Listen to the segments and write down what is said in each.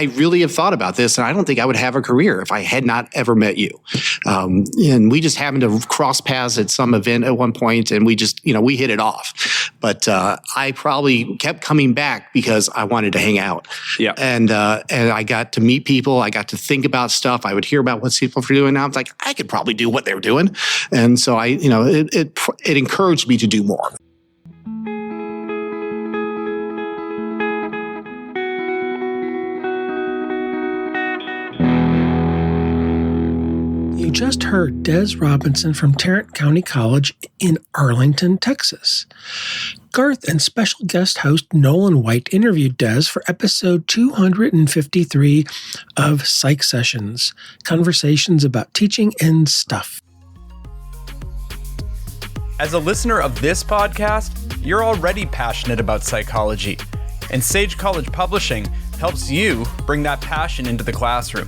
I really have thought about this, and I don't think I would have a career if I had not ever met you. And we just happened to cross paths at some event at one point, and we just, we hit it off. But I probably kept coming back because I wanted to hang out. Yeah. And I got to meet people. I got to think about stuff. I would hear about what people were doing. Now I'm like, I could probably do what they were doing. And so it encouraged me to do more. You just heard Des Robinson from Tarrant County College in Arlington, Texas. Garth and special guest host Nolan White interviewed Des for episode 253 of Psych Sessions, Conversations about Teaching and Stuff. As a listener of this podcast, you're already passionate about psychology, and Sage College Publishing helps you bring that passion into the classroom.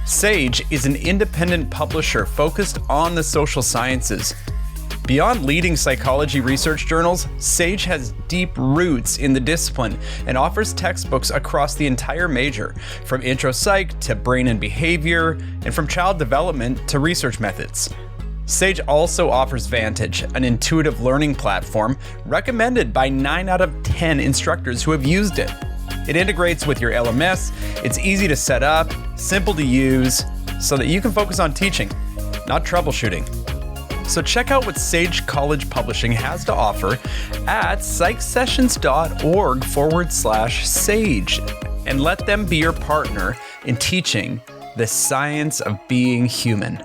Sage is an independent publisher focused on the social sciences. Beyond leading psychology research journals, Sage has deep roots in the discipline and offers textbooks across the entire major, from Intro Psych to Brain and Behavior, and from child development to research methods. Sage also offers Vantage, an intuitive learning platform recommended by 9 out of 10 instructors who have used it. It integrates with your LMS, it's easy to set up, simple to use, so that you can focus on teaching, not troubleshooting. So check out what Sage College Publishing has to offer at psychsessions.org/sage and let them be your partner in teaching the science of being human.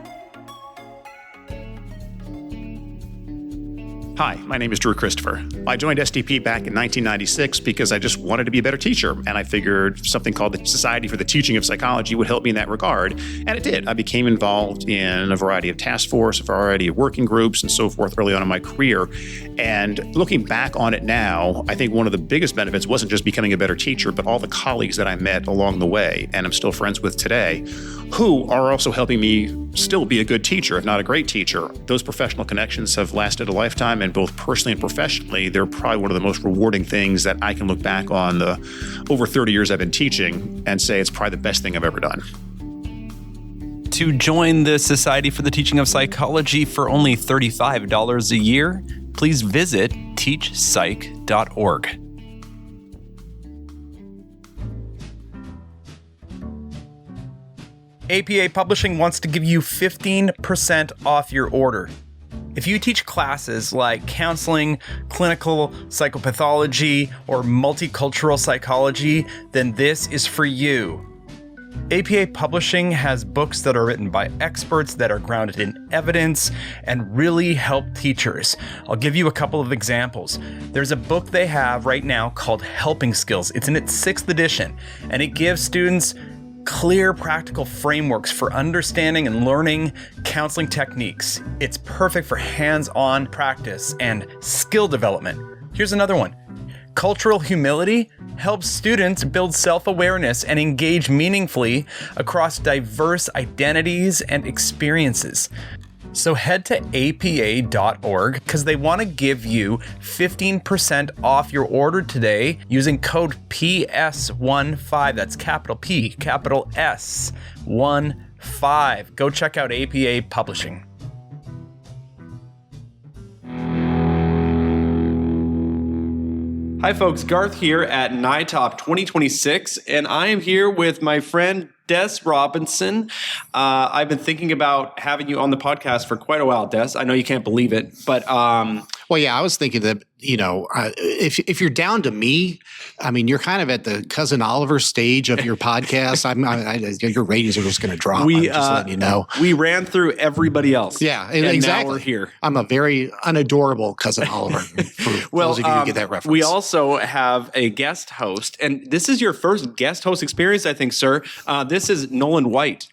Hi, my name is Drew Christopher. I joined STP back in 1996 because I just wanted to be a better teacher, and I figured something called the Society for the Teaching of Psychology would help me in that regard, and it did. I became involved in a variety of task force, a variety of working groups, and so forth early on in my career. And looking back on it now, I think one of the biggest benefits wasn't just becoming a better teacher, but all the colleagues that I met along the way, and I'm still friends with today, who are also helping me still be a good teacher, if not a great teacher. Those professional connections have lasted a lifetime, and both personally and professionally, they're probably one of the most rewarding things that I can look back on the over 30 years I've been teaching and say it's probably the best thing I've ever done. To join the Society for the Teaching of Psychology for only $35 a year, please visit teachpsych.org. APA Publishing wants to give you 15% off your order. If you teach classes like counseling, clinical psychopathology, or multicultural psychology, then this is for you. APA Publishing has books that are written by experts that are grounded in evidence and really help teachers. I'll give you a couple of examples. There's a book they have right now called Helping Skills. It's in its 6th edition, and it gives students clear, practical frameworks for understanding and learning counseling techniques. It's perfect for hands-on practice and skill development. Here's another one. Cultural Humility helps students build self-awareness and engage meaningfully across diverse identities and experiences. So head to apa.org because they want to give you 15% off your order today using code PS15. That's capital P, capital S, 15. Go check out APA Publishing. Hi folks, Garth here at NITOP 2026, and I am here with my friend Des Robinson. I've been thinking about having you on the podcast for quite a while, Des. I know you can't believe it, but well, yeah, I was thinking that, if you're down to me, I mean, you're kind of at the Cousin Oliver stage of your podcast. Your ratings are just going to drop. I'm just letting you know. We ran through everybody else. Yeah, and exactly. Now we're here. I'm a very unadorable Cousin Oliver. For those of you who get that reference. We also have a guest host, and this is your first guest host experience, I think, sir. This is Nolan White.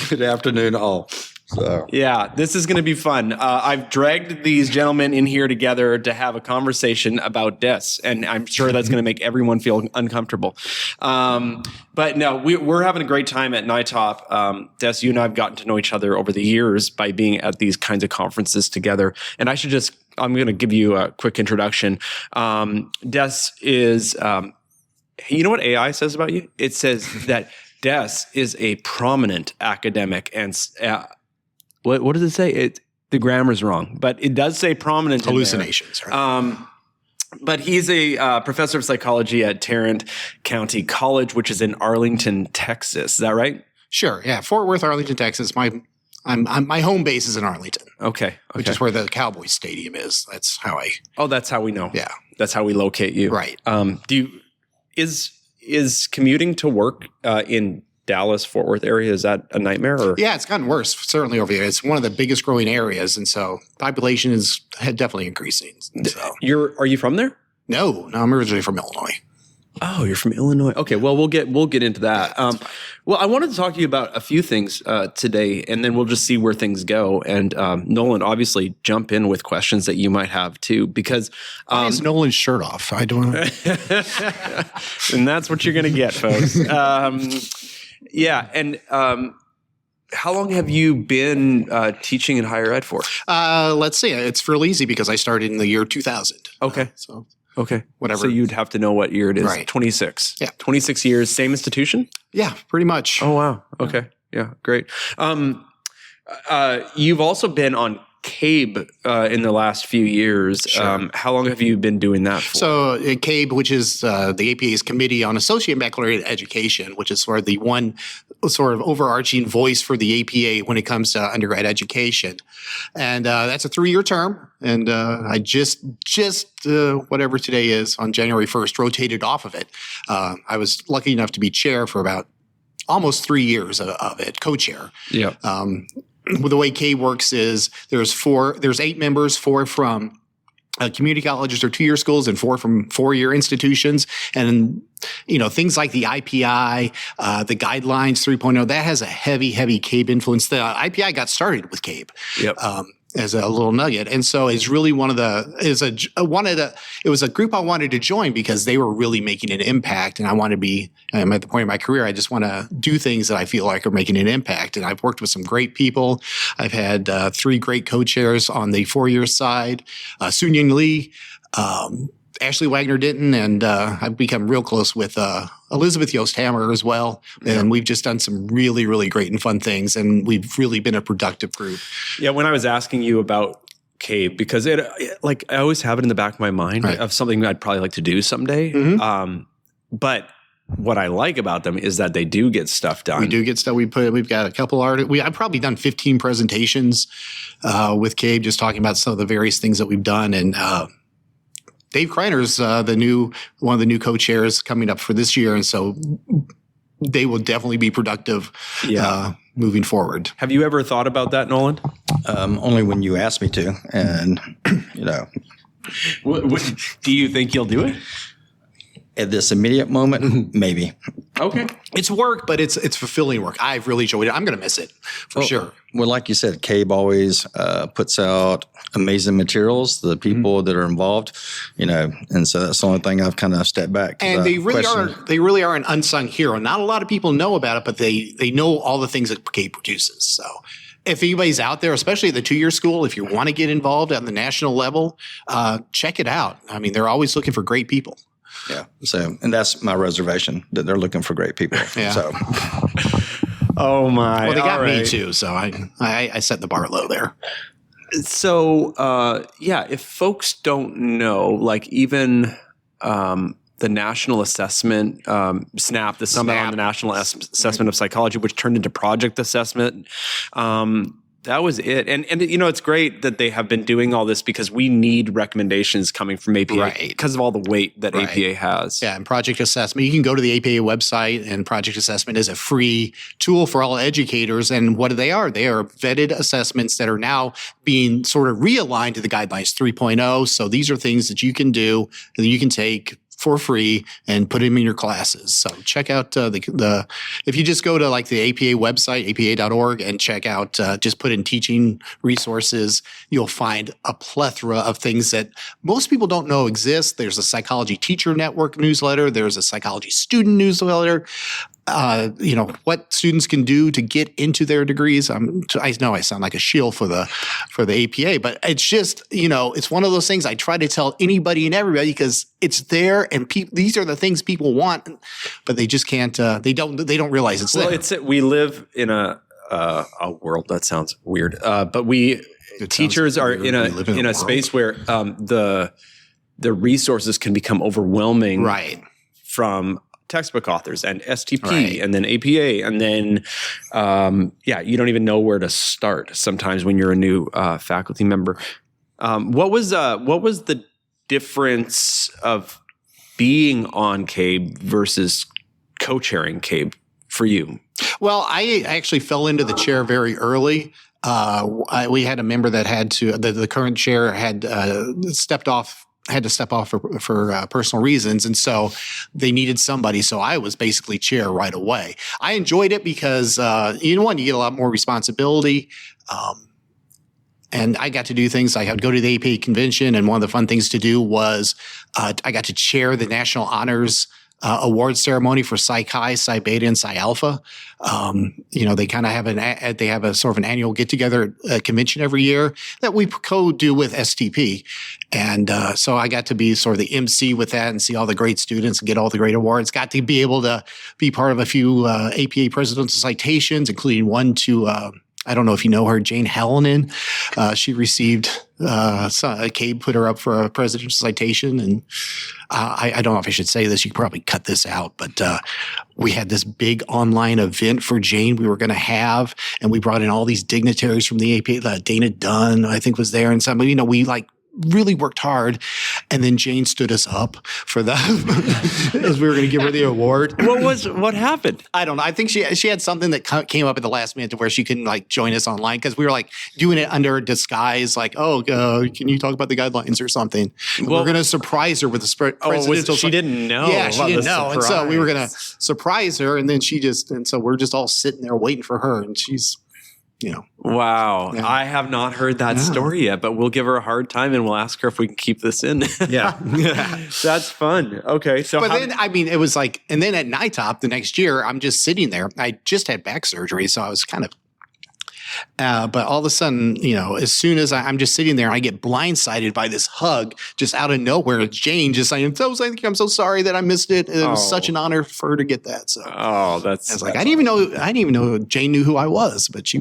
Good afternoon, all. So. Yeah, this is going to be fun. I've dragged these gentlemen in here together to have a conversation about Des, and I'm sure that's going to make everyone feel uncomfortable. But no, we're having a great time at NITOP. Des, you and I have gotten to know each other over the years by being at these kinds of conferences together. And I'm going to give you a quick introduction. Des is You know what AI says about you? It says that Des is a prominent academic, and what does it say? The grammar's wrong, but it does say prominent. Hallucinations, right? But he's a professor of psychology at Tarrant County College, which is in Arlington, Texas. Is that right? Sure. Yeah. Fort Worth, Arlington, Texas. My home base is in Arlington. Okay. Which is where the Cowboys Stadium is. That's how I. Oh, that's how we know. Yeah. That's how we locate you. Right. Is commuting to work in Dallas, Fort Worth area, is that a nightmare? Or? Yeah, it's gotten worse, certainly over here. It's one of the biggest growing areas. And so population is definitely increasing. So. Are you from there? No, I'm originally from Illinois. Oh, you're from Illinois. Okay, well, we'll get into that. Yeah, well, I wanted to talk to you about a few things today, and then we'll just see where things go. And Nolan, obviously, jump in with questions that you might have too, because why is Nolan's shirt off? I don't know. And that's what you're going to get, folks. Yeah, and how long have you been teaching in higher ed for? Let's see. It's fairly easy because I started in the year 2000. Okay. Okay. Whatever. So you'd have to know what year it is. Right. 26. Yeah. 26 years, same institution? Yeah, pretty much. Oh, wow. Okay. Yeah, great. You've also been on CABE in the last few years. Sure. How long have you been doing that for? So CABE, which is the APA's Committee on Associate and Baccalaureate Education, which is sort of the one sort of overarching voice for the APA when it comes to undergrad education. And that's a 3-year term. And I just whatever today is, on January 1st, rotated off of it. I was lucky enough to be chair for about almost 3 years of it, co-chair. Yeah. The way CABE works is there's 8 members, 4 from community colleges or 2-year schools and 4 from 4-year institutions. And, things like the IPI, the guidelines 3.0, that has a heavy CABE influence. The IPI got started with CABE. Yep. As a little nugget. And so it's really it was a group I wanted to join because they were really making an impact. And I'm at the point in my career, I just want to do things that I feel like are making an impact. And I've worked with some great people. I've had 3 great co-chairs on the 4-year side, Soon Young Lee, Ashley Wagner Denton, and I've become real close with Elizabeth Yost Hammer as well. And we've just done some really, really great and fun things. And we've really been a productive group. Yeah, when I was asking you about CABE, because I always have it in the back of my mind of something I'd probably like to do someday. Mm-hmm. But what I like about them is that they do get stuff done. We do get stuff. We've got a couple I've probably done 15 presentations with CABE, just talking about some of the various things that we've done. And Dave Kreiner's one of the new co-chairs coming up for this year, and so they will definitely be productive moving forward. Have you ever thought about that, Nolan? Only when you asked me to, and What, do you think you'll do it? At this immediate moment, maybe. Okay. It's work, but it's fulfilling work. I've really enjoyed it. I'm going to miss it for sure. Well, like you said, CABE always puts out amazing materials, the people that are involved, and so that's the only thing I've kind of stepped back. And they really are an unsung hero. Not a lot of people know about it, but they know all the things that CABE produces. So if anybody's out there, especially at the 2-year school, if you want to get involved at the national level, check it out. I mean, they're always looking for great people. Yeah. So, and that's my reservation, that they're looking for great people. Yeah. So. Oh my. Well, they got me too. So I set the bar low there. So, if folks don't know, even the National Assessment, SNAP, the Summit on the National Assessment of Psychology, which turned into Project Assessment, that was it. And it's great that they have been doing all this because we need recommendations coming from APA because of all the weight that APA has. Yeah, and Project Assessment, you can go to the APA website, and Project Assessment is a free tool for all educators. And what they are vetted assessments that are now being sort of realigned to the Guidelines 3.0. So these are things that you can do, that you can take for free and put them in your classes. So check out if you just go to the APA website, apa.org, and check out, just put in teaching resources, you'll find a plethora of things that most people don't know exist. There's a Psychology Teacher Network newsletter. There's a Psychology Student newsletter. what students can do to get into their degrees. I know I sound like a shield for the APA, but it's just, it's one of those things I try to tell anybody and everybody because it's there and these are the things people want, but they just can't, they don't realize it's there. We live in a world that sounds weird, but teachers are in a space where the resources can become overwhelming, right? From textbook authors and STP right. and then APA and then you don't even know where to start sometimes when you're a new faculty member. What was the difference of being on CABE versus co-chairing CABE for you? Well, I actually fell into the chair very early. We had a member that had to, the current chair had had to step off for personal reasons. And so they needed somebody. So I was basically chair right away. I enjoyed it because, you get a lot more responsibility. And I got to do things like I would go to the APA convention. And one of the fun things to do was I got to chair the National Honors award ceremony for Psi Chi, Psi Beta, and Psi Alpha. They kind of have they have a sort of an annual get together convention every year that we co-do with STP. And so I got to be sort of the MC with that and see all the great students and get all the great awards. Got to be able to be part of a few APA presidential citations, including one to, I don't know if you know her, Jane Hallinan. She received, CABE put her up for a presidential citation. And I don't know if I should say this. You could probably cut this out. But we had this big online event for Jane we were going to have. And we brought in all these dignitaries from the APA. Dana Dunn, I think, was there. And some, we really worked hard. And then Jane stood us up for that as we were going to give her the award. What happened? I don't know. I think she had something that came up at the last minute to where she couldn't join us online because we were doing it under disguise. Can you talk about the guidelines or something? We're going to surprise her with the presidential. She didn't know. Yeah, she didn't know. And so we were going to surprise her. And then so we're just all sitting there waiting for her. And she's, Wow. Yeah. I have not heard that story yet, but we'll give her a hard time and we'll ask her if we can keep this in. Yeah. That's fun. Okay. So, it was and then at NITOP the next year, I'm just sitting there. I just had back surgery. So I was kind of, but all of a sudden, as soon as I'm just sitting there, I get blindsided by this hug just out of nowhere. It's Jane just saying, I'm so sorry that I missed it. It was such an honor for her to get that. So, I was I didn't even know Jane knew who I was, but she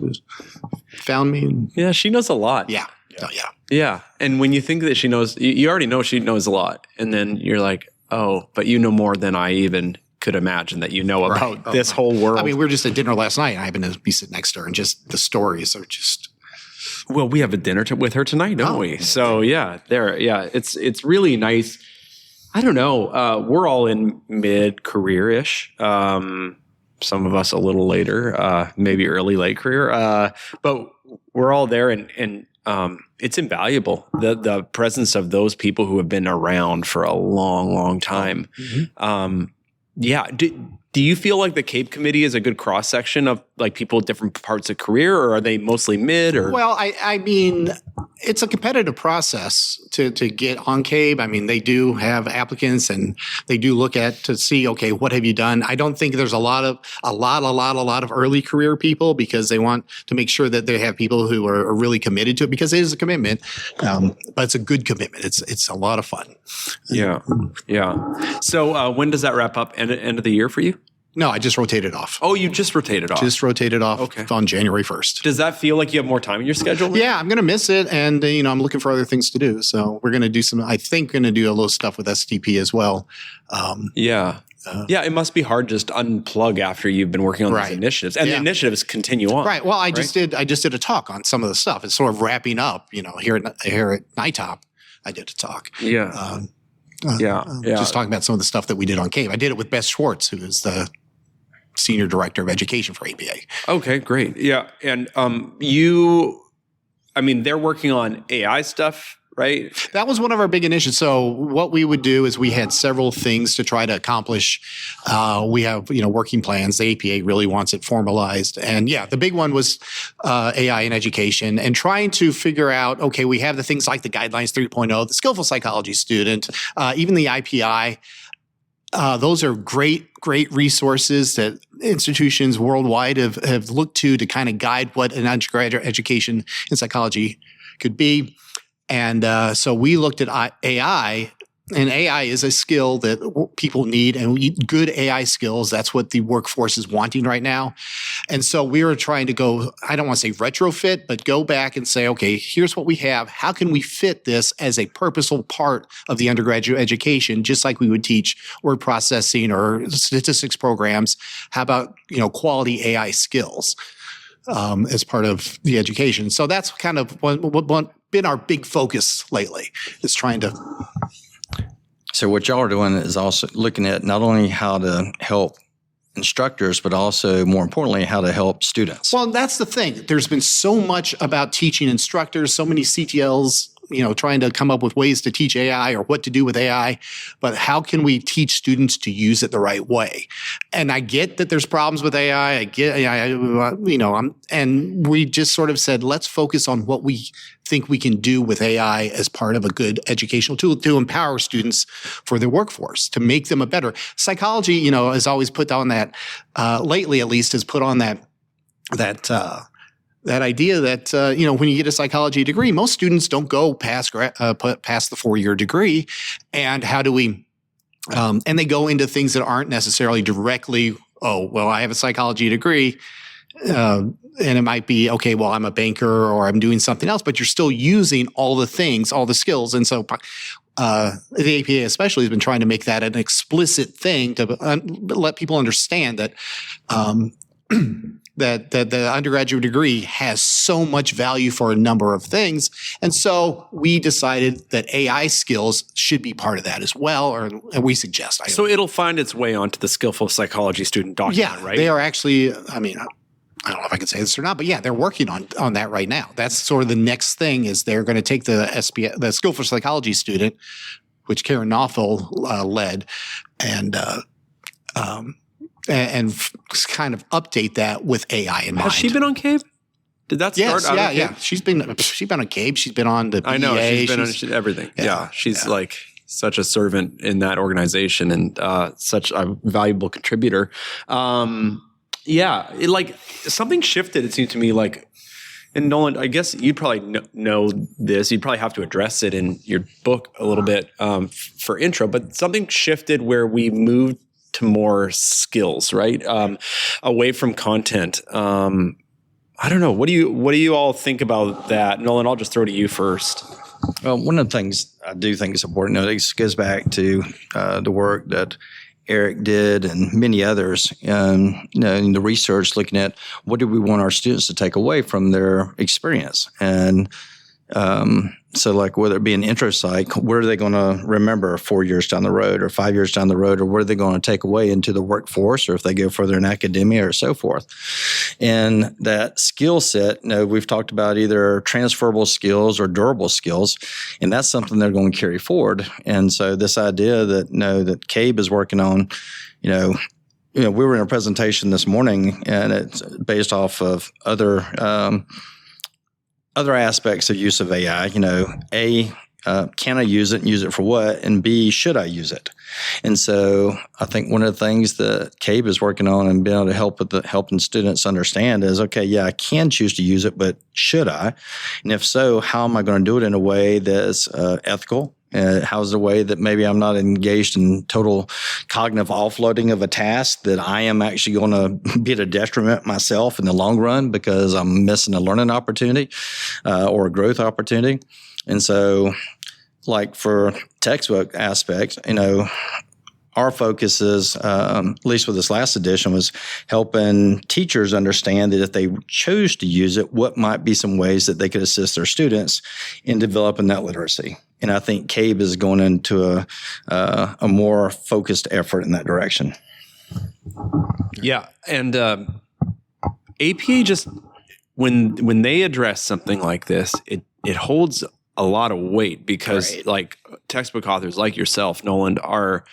found me. And, yeah, she knows a lot. Yeah. Yeah. And when you think that she knows, you already know she knows a lot. And then you're like, oh, but you know more than I even could imagine that about this whole world. We were just at dinner last night and I happened to be sitting next to her and just the stories are just. Well, we have a dinner with her tonight, don't we? So it's really nice. I don't know. We're all in mid-career-ish. Some of us a little later, maybe late career. But we're all there and it's invaluable. The presence of those people who have been around for a long, long time. Mm-hmm. Do you feel like the CABE committee is a good cross section of people at different parts of career, or are they mostly mid? Or well, it's a competitive process to get on CABE. They do have applicants and they do look to see, okay, what have you done? I don't think there's a lot of early career people because they want to make sure that they have people who are really committed to it because it is a commitment, but it's a good commitment. It's a lot of fun. Yeah. So when does that wrap up? End of the year for you? No, I just rotated off. Oh, you just rotated off? Just rotated off on January 1st. Does that feel like you have more time in your schedule? Yeah, I'm going to miss it. And, I'm looking for other things to do. So we're going to do going to do a little stuff with STP as well. It must be hard just to unplug after you've been working on these initiatives. And the initiatives continue on. Right. Well, I just did a talk on some of the stuff. It's sort of wrapping up, here at NITOP. I did a talk. Just talking about some of the stuff that we did on CABE. I did it with Beth Schwartz, who is the Senior Director of Education for APA. Okay, great. Yeah. And they're working on AI stuff, right? That was one of our big initiatives. So what we would do is we had several things to try to accomplish. We have, working plans. The APA really wants it formalized. And the big one was AI in education and trying to figure out, okay, we have the things like the Guidelines 3.0, the Skillful Psychology Student, even the IPI. Those are great resources that institutions worldwide have looked to kind of guide what an undergraduate education in psychology could be. And so we looked at AI. And AI is a skill that people need, and good AI skills. That's what the workforce is wanting right now. And so we were trying to go, I don't want to say retrofit, but go back and say, okay, here's what we have. How can we fit this as a purposeful part of the undergraduate education, just like we would teach word processing or statistics programs? How about, quality AI skills as part of the education? So that's kind of what been our big focus lately, is trying to... So what y'all are doing is also looking at not only how to help instructors, but also, more importantly, how to help students. Well, that's the thing. There's been so much about teaching instructors, so many CTLs, trying to come up with ways to teach AI or what to do with AI, but how can we teach students to use it the right way? And I get that there's problems with AI. And we just sort of said, let's focus on what we think we can do with AI as part of a good educational tool to empower students for their workforce, to make them a better. Psychology, has always put on that, lately at least, has put on that idea that, when you get a psychology degree, most students don't go past the 4-year degree. And how do we, and they go into things that aren't necessarily directly, I have a psychology degree. And it might be, okay, well, I'm a banker or I'm doing something else, but you're still using all the things, all the skills. And so the APA especially has been trying to make that an explicit thing to let people understand that that the undergraduate degree has so much value for a number of things. And so we decided that AI skills should be part of that as well, and we suggest. So it'll find its way onto the Skillful Psychology Student document, right? They are actually, I don't know if I can say this or not, but yeah, they're working on that right now. That's sort of the next thing, is they're going to take the Skillful Psychology Student, which Karen Knopfel led, and kind of update that with AI in mind. Has she been on CABE? Did that start out of CABE? Yeah. She's been on CABE. She's been on the BA. I know. She's been on everything. Yeah. She's like such a servant in that organization and such a valuable contributor. Something shifted, it seemed to me, and Nolan, I guess you'd probably know this. You'd probably have to address it in your book a little bit for intro, but something shifted where we moved to more skills, right? Away from content. I don't know. What do you all think about that? Nolan, I'll just throw to you first. Well, one of the things I do think is important, this goes back to the work that Eric did and many others, in the research, looking at what do we want our students to take away from their experience. And so whether it be an intro psych, what are they going to remember 4 years down the road or 5 years down the road, or what are they going to take away into the workforce, or if they go further in academia or so forth. And that skill set, we've talked about either transferable skills or durable skills, and that's something they're going to carry forward. And so this idea that, that CABE is working on, we were in a presentation this morning, and it's based off of other aspects of use of AI, can I use it and use it for what? And B, should I use it? And so I think one of the things that CABE is working on and being able to help with helping students understand is, okay, yeah, I can choose to use it, but should I? And if so, how am I going to do it in a way that's ethical? How's the way that maybe I'm not engaged in total cognitive offloading of a task that I am actually going to be at a detriment myself in the long run because I'm missing a learning opportunity or a growth opportunity. And so, for textbook aspects, our focus is, at least with this last edition, was helping teachers understand that if they chose to use it, what might be some ways that they could assist their students in developing that literacy. And I think CABE is going into a more focused effort in that direction. Yeah, and APA just when they address something like this, it holds a lot of weight because textbook authors like yourself, Nolan, are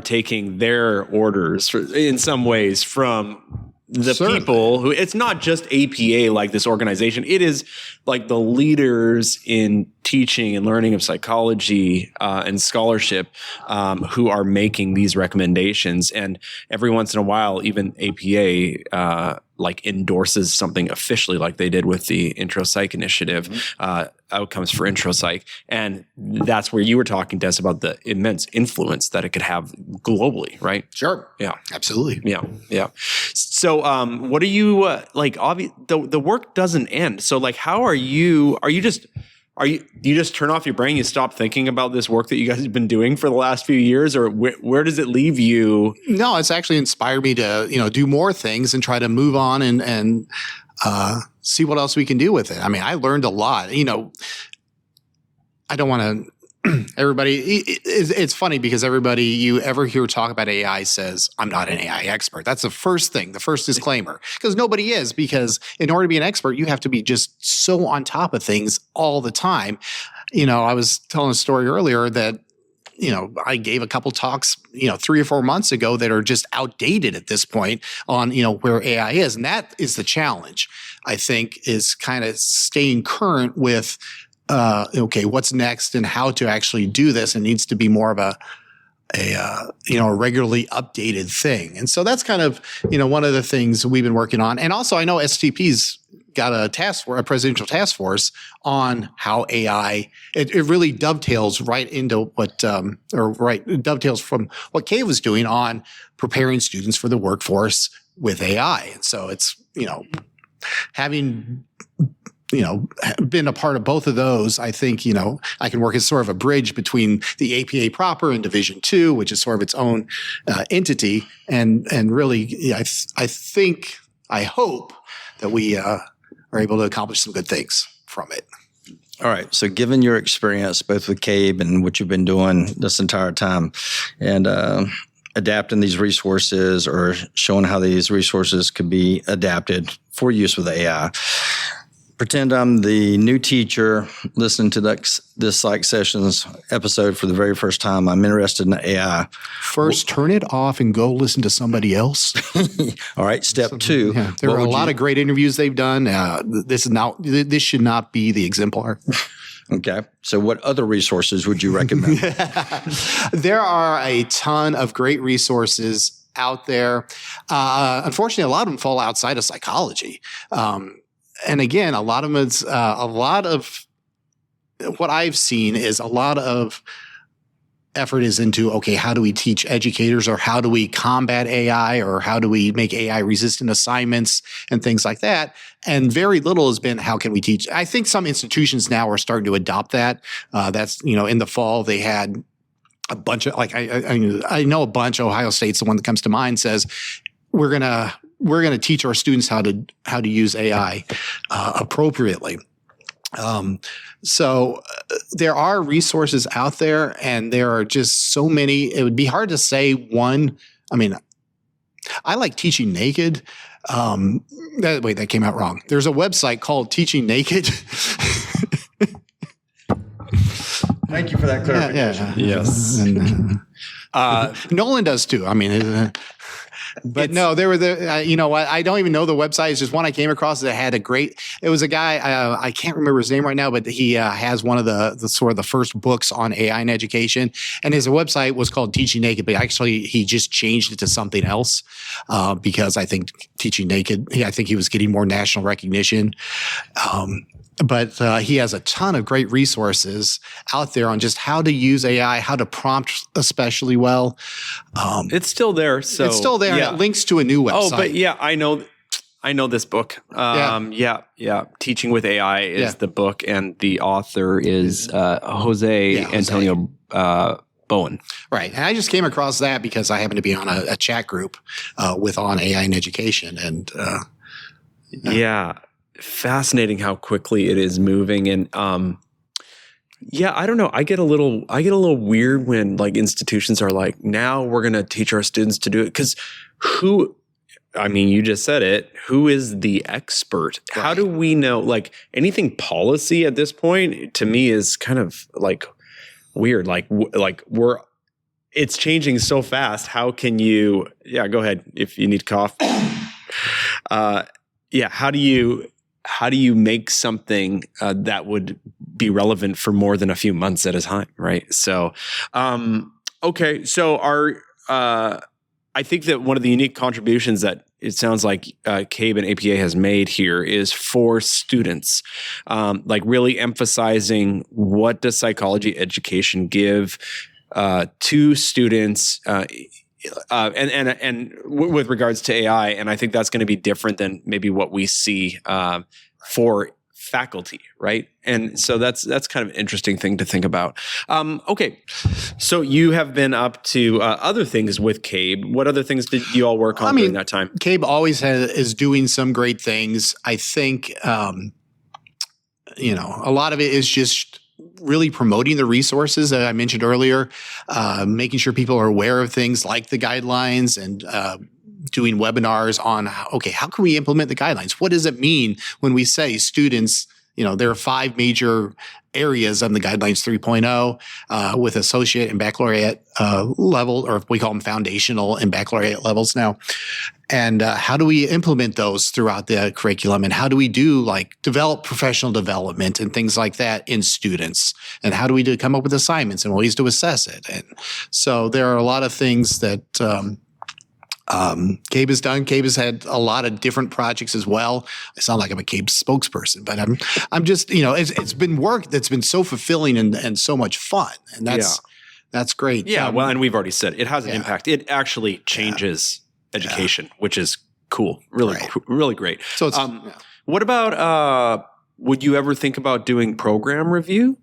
taking their orders in some ways from the Certainly. people who, it's not just APA like this organization. It is like the leaders in teaching and learning of psychology and scholarship who are making these recommendations. And every once in a while, even APA like endorses something officially, like they did with the Intro Psych Initiative, outcomes for Intro Psych. And that's where you were talking, Des, about the immense influence that it could have globally, right? Sure. Yeah. Absolutely. Yeah. So, what are you like? The work doesn't end. So, like, how are you? Do you just turn off your brain? You stop thinking about this work that you guys have been doing for the last few years, or where does it leave you? No, it's actually inspired me to, do more things and try to move on and see what else we can do with it. I mean, I learned a lot. I don't want to. Everybody, it's funny because everybody you ever hear talk about AI says, I'm not an AI expert. That's the first thing, the first disclaimer, because nobody is, because in order to be an expert, you have to be just so on top of things all the time. I was telling a story earlier that, I gave a couple talks, 3 or 4 months ago that are just outdated at this point on, where AI is. And that is the challenge, I think, is kind of staying current with what's next and how to actually do this. It needs to be more of a regularly updated thing. And so that's kind of, one of the things we've been working on. And also I know STP's got a presidential task force on how AI, it really dovetails right into what, dovetails from what CABE was doing on preparing students for the workforce with AI. And so it's, having been a part of both of those, I think, I can work as sort of a bridge between the APA proper and Division II, which is sort of its own entity. And really, I hope that we are able to accomplish some good things from it. All right. So given your experience both with CABE and what you've been doing this entire time and adapting these resources or showing how these resources could be adapted for use with AI, pretend I'm the new teacher listening to this Psych Sessions episode for the very first time. I'm interested in AI. First, turn it off and go listen to somebody else. All right. Step 2. Yeah, there are a lot of great interviews they've done. This should not be the exemplar. Okay. So what other resources would you recommend? There are a ton of great resources out there. Unfortunately, a lot of them fall outside of psychology. And again, a lot of what I've seen is a lot of effort is into, okay, how do we teach educators, or how do we combat AI, or how do we make AI resistant assignments and things like that? And very little has been, how can we teach? I think some institutions now are starting to adopt that. That's, in the fall, they had a bunch of, like, I know a bunch. Ohio State's the one that comes to mind, says, we're going to teach our students how to use AI appropriately. So there are resources out there, and there are just so many. It would be hard to say one. I mean, I like Teaching Naked. That came out wrong. There's a website called Teaching Naked. Thank you for that clarification. Yeah. Yes. And, Nolan does too. I mean, but no, there were I don't even know the website. It's just one I came across that had it was a guy, I can't remember his name right now, but he has one of the sort of the first books on AI in education. And his website was called Teaching Naked, but actually he just changed it to something else because I think Teaching Naked, I think he was getting more national recognition. But he has a ton of great resources out there on just how to use AI, how to prompt especially well. It's still there. So it's still there. Yeah. And it links to a new website. Oh, but yeah, I know this book. Yeah. Teaching with AI is the book, and the author is Jose Antonio Bowen. Right. And I just came across that because I happen to be on a chat group on AI in education. And fascinating how quickly it is moving. And I don't know. I get a little weird when like institutions are like, now we're going to teach our students to do it. Because you just said it. Who is the expert? Right. How do we know? Like anything policy at this point to me is kind of like weird. It's changing so fast. How can you? Yeah, go ahead if you need cough. how do you make something that would be relevant for more than a few months at a time, right? So, okay, so I think that one of the unique contributions that it sounds like CABE and APA has made here is for students, like really emphasizing what does psychology education give to students, and with regards to AI. And I think that's going to be different than maybe what we see for faculty, right? And so that's kind of an interesting thing to think about. Okay, so you have been up to other things with CABE. What other things did you all work on during that time? CABE always is doing some great things. I think, a lot of it is just really promoting the resources that I mentioned earlier, making sure people are aware of things like the guidelines and doing webinars on, how can we implement the guidelines? What does it mean when we say students, there are 5 major areas of the guidelines 3.0 with associate and baccalaureate level, or we call them foundational and baccalaureate levels now. And how do we implement those throughout the curriculum? And how do we do develop professional development and things like that in students? And how do we come up with assignments and ways to assess it? And so there are a lot of things that CABE has done. CABE has had a lot of different projects as well. I sound like I'm a CABE spokesperson, but I'm just, it's been work that's been so fulfilling and so much fun. And that's great. Yeah. Well, and we've already said it has an impact. It actually changes education, which is cool. Really, really great. So it's, what about, would you ever think about doing program review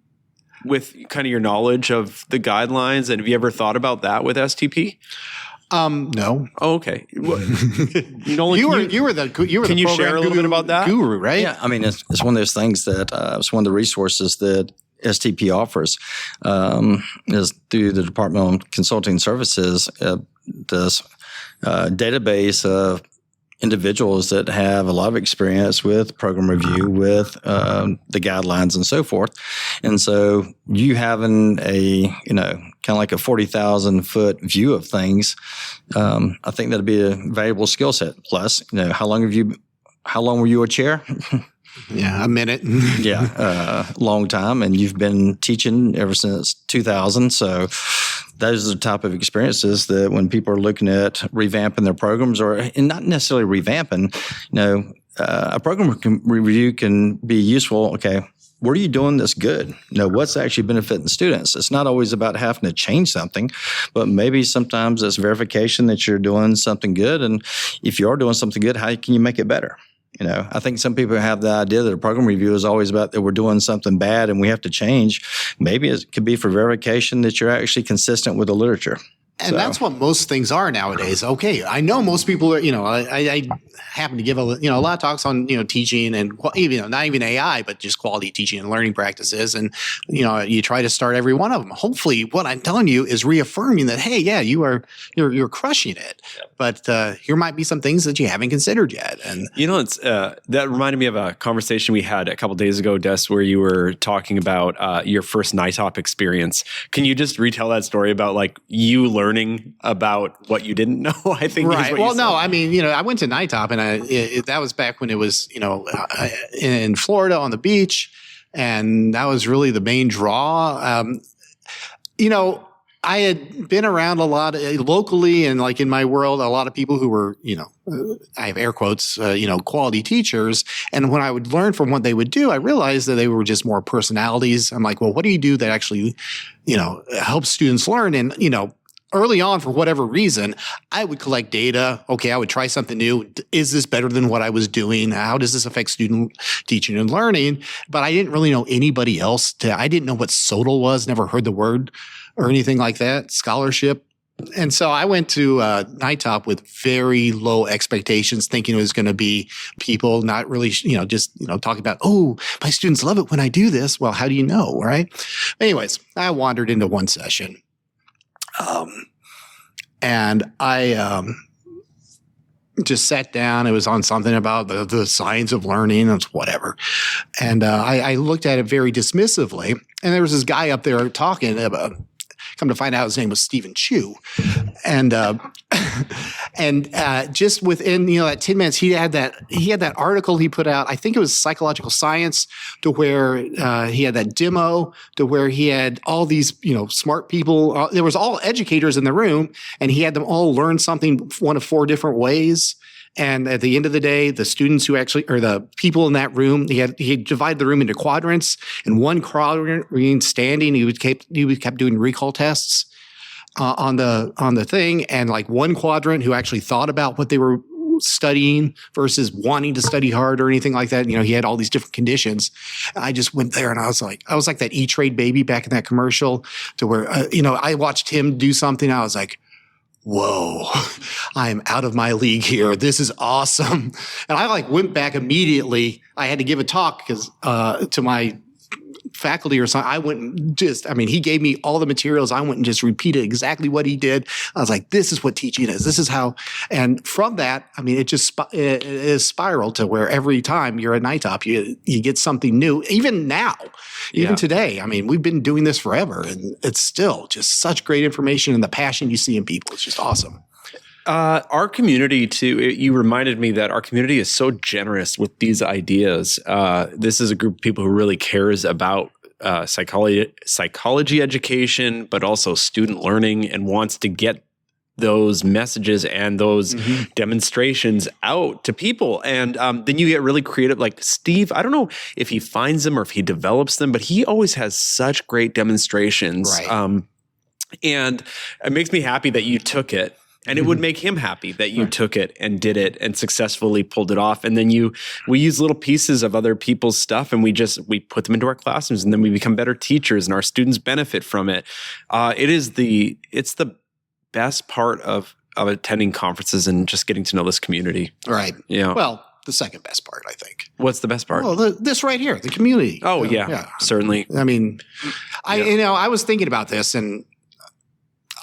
with kind of your knowledge of the guidelines? And have you ever thought about that with STP? No. Oh, okay. Nolan, you were the can you share a little bit about that? Guru, right? Yeah, I mean, it's one of those things that it's one of the resources that STP offers is through the Department of Consulting Services, this database of individuals that have a lot of experience with program review, with the guidelines and so forth. And so you having a, kind of like a 40,000 foot view of things, I think that'd be a valuable skill set. Plus, how long were you a chair? Yeah, a minute. Long time. And you've been teaching ever since 2000. So those are the type of experiences that when people are looking at revamping their programs and not necessarily revamping, a program review can be useful. Okay, what are you doing that's good? What's actually benefiting students? It's not always about having to change something, but maybe sometimes it's verification that you're doing something good. And if you are doing something good, how can you make it better? I think some people have the idea that a program review is always about that we're doing something bad and we have to change. Maybe it could be for verification that you're actually consistent with the literature. And that's what most things are nowadays. Okay, I know most people are, I happen to give a lot of talks on, teaching and even not even AI, but just quality teaching and learning practices. And, you try to start every one of them. Hopefully what I'm telling you is reaffirming that, hey, yeah, you're crushing it. Yep. But here might be some things that you haven't considered yet. And it's that reminded me of a conversation we had a couple of days ago, Des, where you were talking about your first NITOP experience. Can you just retell that story about you learning about what you didn't know? I think. Right. Well, no, I mean, I went to NITOP and that was back when it was, in Florida on the beach. And that was really the main draw. I had been around a lot locally and in my world, a lot of people who were, I have air quotes, quality teachers. And when I would learn from what they would do, I realized that they were just more personalities. I'm like, well, what do you do that actually, helps students learn? And, early on, for whatever reason, I would collect data. Okay, I would try something new. Is this better than what I was doing? How does this affect student teaching and learning? But I didn't really know anybody else. I didn't know what SOTL was, never heard the word or anything like that, scholarship. And so I went to NITOP with very low expectations, thinking it was going to be people not really, just talking about, oh, my students love it when I do this. Well, how do you know, right? Anyways, I wandered into one session. And I just sat down. It was on something about the science of learning. It's whatever. And I looked at it very dismissively. And there was this guy up there talking about, come to find out his name was Stephen Chu. And And just within, that 10 minutes, he had that article he put out. I think it was Psychological Science, to where he had that demo, to where he had all these, smart people. There was all educators in the room, and he had them all learn something one of 4 different ways. And at the end of the day, the students or the people in that room, he divided the room into quadrants. And one quadrant standing, he kept doing recall tests on the thing, and like one quadrant who actually thought about what they were studying versus wanting to study hard or anything like that. He had all these different conditions. I just went there, and I was like that E-Trade baby back in that commercial, to where I watched him do something. I was like, whoa, I am out of my league here. This is awesome. And I went back immediately. I had to give a talk because to my faculty or something. He gave me all the materials. I went and just repeated exactly what he did. I was like, this is what teaching is. This is how. And from that, it is spiraled to where every time you're at NITOP, you get something new. Even now, even today, we've been doing this forever, and it's still just such great information, and the passion you see in people. It's just awesome. Our community too, you reminded me that our community is so generous with these ideas. This is a group of people who really cares about psychology education, but also student learning, and wants to get those messages and those demonstrations out to people. And then you get really creative. Like Steve, I don't know if he finds them or if he develops them, but he always has such great demonstrations. Right. And it makes me happy that you took it. And it would make him happy that you took it and did it and successfully pulled it off. And then we use little pieces of other people's stuff, and we put them into our classrooms, and then we become better teachers, and our students benefit from it. It's the best part of attending conferences and just getting to know this community. Right. Yeah. Well, the second best part, I think. What's the best part? Well, this right here, the community. Oh, yeah, certainly. I was thinking about this, and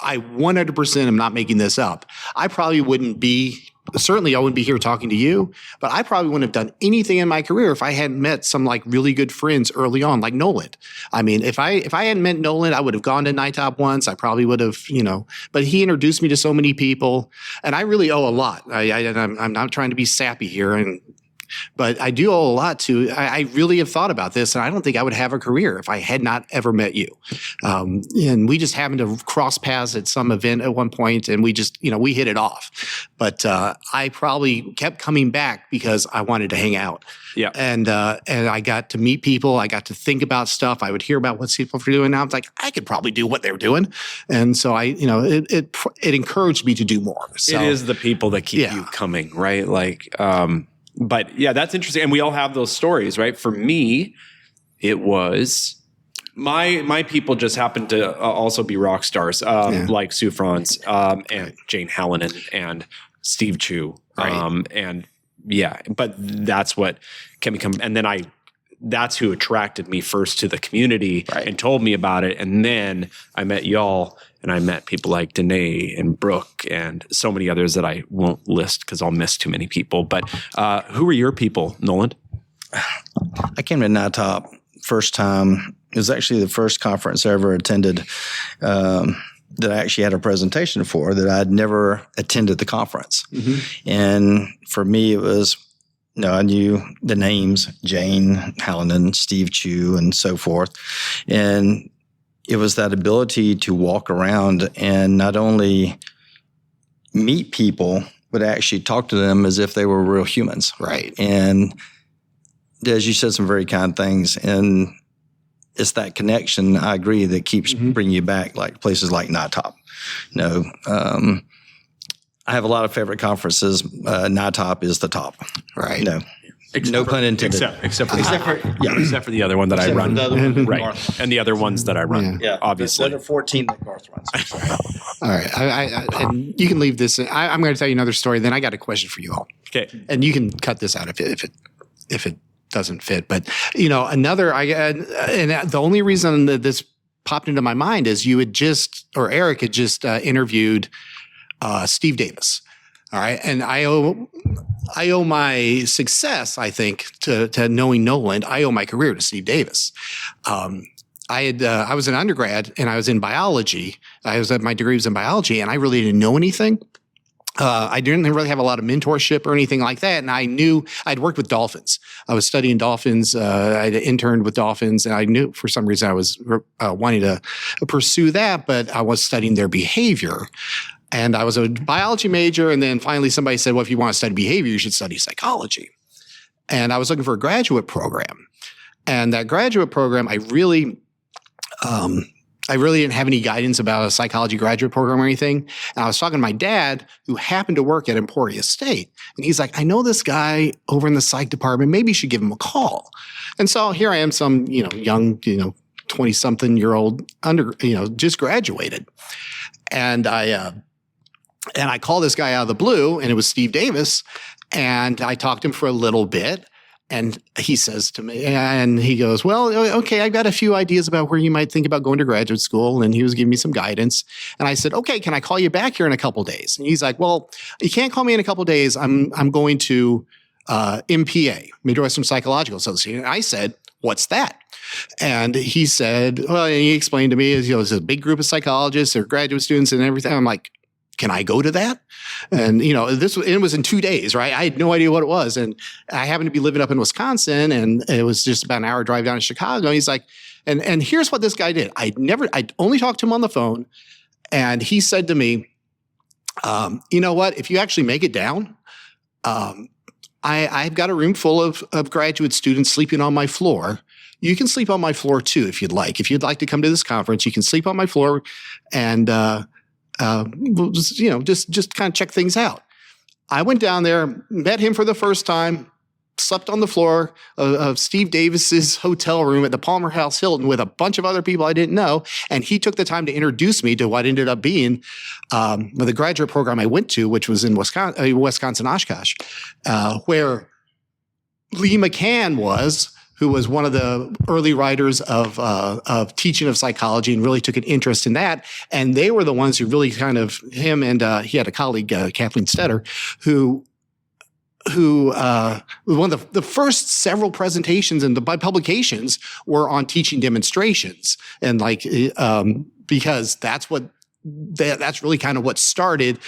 I 100% am not making this up. I wouldn't be here talking to you, but I probably wouldn't have done anything in my career if I hadn't met some really good friends early on, like Nolan. If I hadn't met Nolan, I would have gone to NITOP once. I probably would have, but he introduced me to so many people, and I really owe a lot. I'm not trying to be sappy here, but I do owe a lot to. I really have thought about this, and I don't think I would have a career if I had not ever met you. And we just happened to cross paths at some event at one point, and we just, we hit it off. But I probably kept coming back because I wanted to hang out. Yeah. And I got to meet people. I got to think about stuff. I would hear about what people were doing. Now I'm like, I could probably do what they were doing. And so it encouraged me to do more. So, it is the people that keep you coming, right? But yeah, that's interesting. And we all have those stories, right? For me, it was my people just happened to also be rock stars, like Sue Franz and Jane Hallinan and Steve Chu. Right. But that's what can become. And then that's who attracted me first to the community and told me about it. And then I met y'all, and I met people like Danae and Brooke and so many others that I won't list because I'll miss too many people. But who were your people, Nolan? I came to NITOP first time. It was actually the first conference I ever attended that I actually had a presentation for, that I'd never attended the conference. Mm-hmm. And for me, it was, I knew the names, Jane Hallinan, Steve Chu, and so forth. And it was that ability to walk around and not only meet people, but actually talk to them as if they were real humans. Right. And as you said, some very kind things. And it's that connection, I agree, that keeps bringing you back, like places like NITOP. I have a lot of favorite conferences. NITOP is the top. Right. No pun intended. Except for the other one that I run. Right. And the other ones that I run. Yeah. Obviously. The other 14 that Garth runs. All right. And you can leave this. I'm going to tell you another story. Then I got a question for you all. Okay. And you can cut this out if it doesn't fit. But and the only reason that this popped into my mind is Eric had just interviewed Steve Davis. All right. And I owe my success, I think, to knowing Nolan. I owe my career to Steve Davis. I was an undergrad and I was in biology. My degree was in biology, and I really didn't know anything. I didn't really have a lot of mentorship or anything like that. And I knew I'd worked with dolphins. I was studying dolphins. I'd interned with dolphins, and I knew for some reason I was wanting to pursue that, but I was studying their behavior. And I was a biology major. And then finally somebody said, well, if you want to study behavior, you should study psychology. And I was looking for a graduate program. And that graduate program, I really didn't have any guidance about a psychology graduate program or anything. And I was talking to my dad, who happened to work at Emporia State. And he's like, I know this guy over in the psych department. Maybe you should give him a call. And so here I am, some, young, 20-something-year-old just graduated. And I called this guy out of the blue, and it was Steve Davis. And I talked to him for a little bit. And he says to me, and he goes, well, okay, I've got a few ideas about where you might think about going to graduate school. And he was giving me some guidance. And I said, okay, can I call you back here in a couple of days? And he's like, well, you can't call me in a couple of days. I'm going to MPA, Midwestern Psychological Association. And I said, what's that? And he said, well, and he explained to me, it's a big group of psychologists or graduate students and everything. I'm like, can I go to that? And, it was in 2 days, right? I had no idea what it was. And I happened to be living up in Wisconsin, and it was just about an hour drive down to Chicago. And he's like, and here's what this guy did. I'd only talked to him on the phone. And he said to me, you know what? If you actually make it down, I've got a room full of graduate students sleeping on my floor. You can sleep on my floor too, if you'd like. If you'd like to come to this conference, you can sleep on my floor, and, we'll just kind of check things out. I went down there, met him for the first time, slept on the floor of Steve Davis's hotel room at the Palmer House Hilton with a bunch of other people I didn't know. And he took the time to introduce me to what ended up being the graduate program I went to, which was in Wisconsin Oshkosh, where Lee McCann was, who was one of the early writers of teaching of psychology and really took an interest in that. And they were the ones who really him and he had a colleague, Kathleen Stetter, who one of the first several presentations and the publications were on teaching demonstrations. And because that's really kind of what started,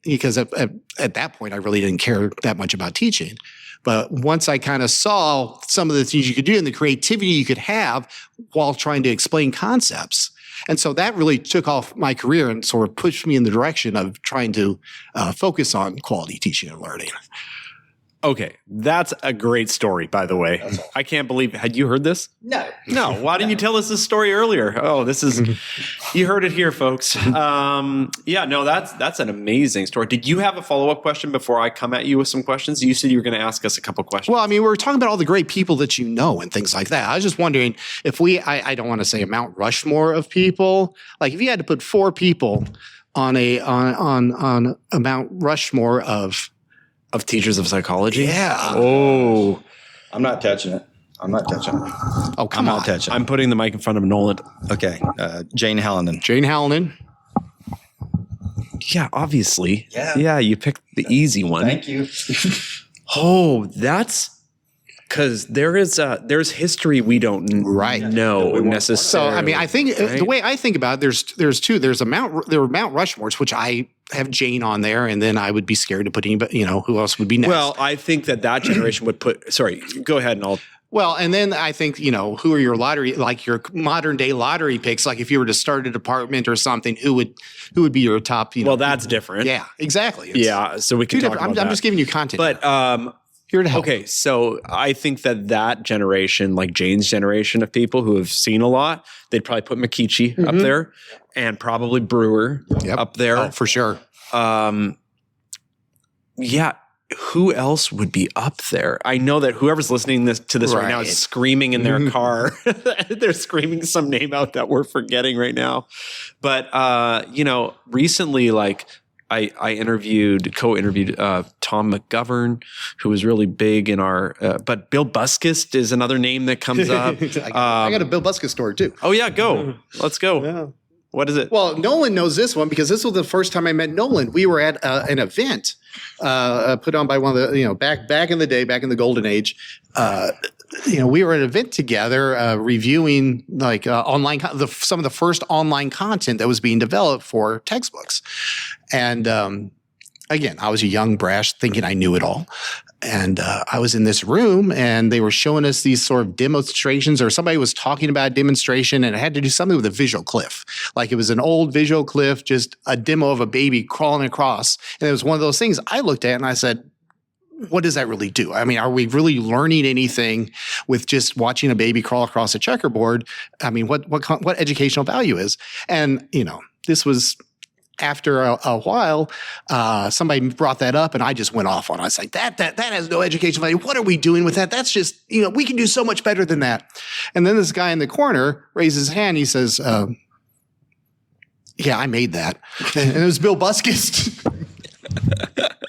because at that point, I really didn't care that much about teaching. But once I kind of saw some of the things you could do and the creativity you could have while trying to explain concepts. And so that really took off my career and sort of pushed me in the direction of trying to focus on quality teaching and learning. Okay, that's a great story, by the way. I can't believe, had you heard this? No. No, why didn't you tell us this story earlier? Oh, this is, you heard it here, folks. That's an amazing story. Did you have a follow-up question before I come at you with some questions? You said you were going to ask us a couple questions. Well, I mean, we were talking about all the great people that you know and things like that. I was just wondering if I don't want to say a Mount Rushmore of people, like if you had to put 4 people on a Mount Rushmore of teachers of psychology? Yeah. Oh. I'm not touching it. Oh, come on. I'm not touching it. I'm putting the mic in front of Nolan. Okay. Jane Hallinan. Jane Hallinan. Yeah, obviously. Yeah. Yeah, you picked the easy one. Thank you. Oh, that's because there's history we don't know necessarily. So I mean, I think the way I think about it, there's 2. There were Mount Rushmores, which I have Jane on there, and then I would be scared to put anybody. Who else would be next? Well, I think that generation would put. Sorry, go ahead and I'll. Well, and then I think, who are your lottery, like your modern day lottery picks? Like if you were to start a department or something, who would be your top? Well, that's different. Yeah, exactly. So we can talk about that. I'm just giving you content. But here to help. Okay, so I think that generation, like Jane's generation of people who have seen a lot, they'd probably put McKeechee up there, and probably Brewer up there. Oh, for sure. Who else would be up there? I know that whoever's listening to this right now is screaming in their car. They're screaming some name out that we're forgetting right now. But recently, like I co-interviewed Tom McGovern, who was really big in our. But Bill Buskist is another name that comes up. I got a Bill Buskist story too. Oh yeah, go. Let's go. Yeah. What is it? Well, Nolan knows this one because this was the first time I met Nolan. We were at an event put on by one of the, back in the day, back in the golden age. We were at an event together reviewing like online some of the first online content that was being developed for textbooks, and again, I was a young brash thinking I knew it all. And I was in this room and they were showing us these sort of demonstrations, or somebody was talking about a demonstration and it had to do something with a visual cliff. Like it was an old visual cliff, just a demo of a baby crawling across. And it was one of those things I looked at and I said, what does that really do? I mean, are we really learning anything with just watching a baby crawl across a checkerboard? I mean, what educational value is? And, this was after a while, somebody brought that up and I just went off on it. I was like, that has no educational value. What are we doing with that? That's just, we can do so much better than that. And then this guy in the corner raises his hand. He says, yeah, I made that. And it was Bill Buskis.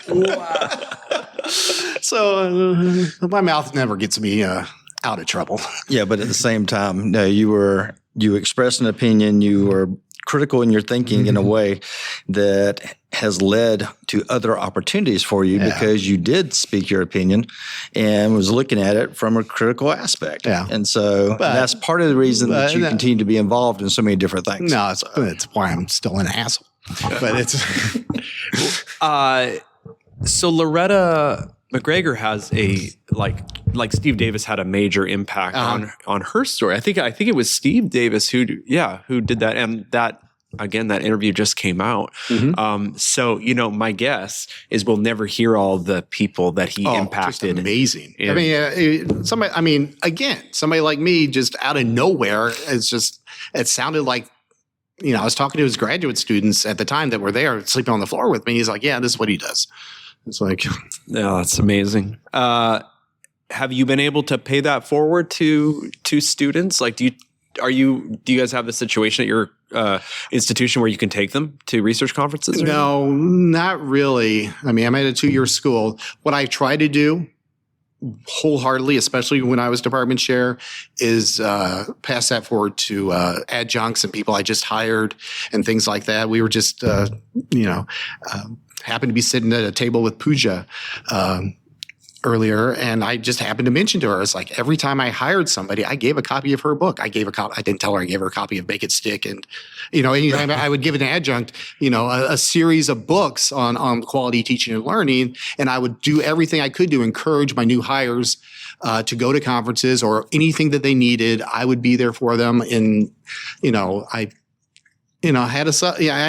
Wow. So my mouth never gets me out of trouble. Yeah, but at the same time, no, you expressed an opinion. You were critical in your thinking in a way that has led to other opportunities for you because you did speak your opinion and was looking at it from a critical aspect. Yeah. And so that's part of the reason that you continue to be involved in so many different things. No, it's why I'm still an asshole. But it's so Loretta McGregor has a like Steve Davis had a major impact on her story. I think it was Steve Davis who did that, and that again that interview just came out. So my guess is we'll never hear all the people that he impacted. Just amazing. Somebody like me just out of nowhere. It sounded like. I was talking to his graduate students at the time that were there sleeping on the floor with me. He's like, yeah, this is what he does. It's like, yeah, that's amazing. Have you been able to pay that forward to students? Like, do you guys have the situation at your institution where you can take them to research conferences? No, not really. I mean, I'm at a 2-year school. What I try to do wholeheartedly, especially when I was department chair, is pass that forward to adjuncts and people I just hired and things like that. We were just, happened to be sitting at a table with Pooja earlier, and I just happened to mention to her, it's like every time I hired somebody, I gave a copy of her book. I didn't tell her, I gave her a copy of Make It Stick. And, anytime I would give an adjunct, a series of books on quality teaching and learning. And I would do everything I could to encourage my new hires to go to conferences or anything that they needed. I would be there for them. And, I had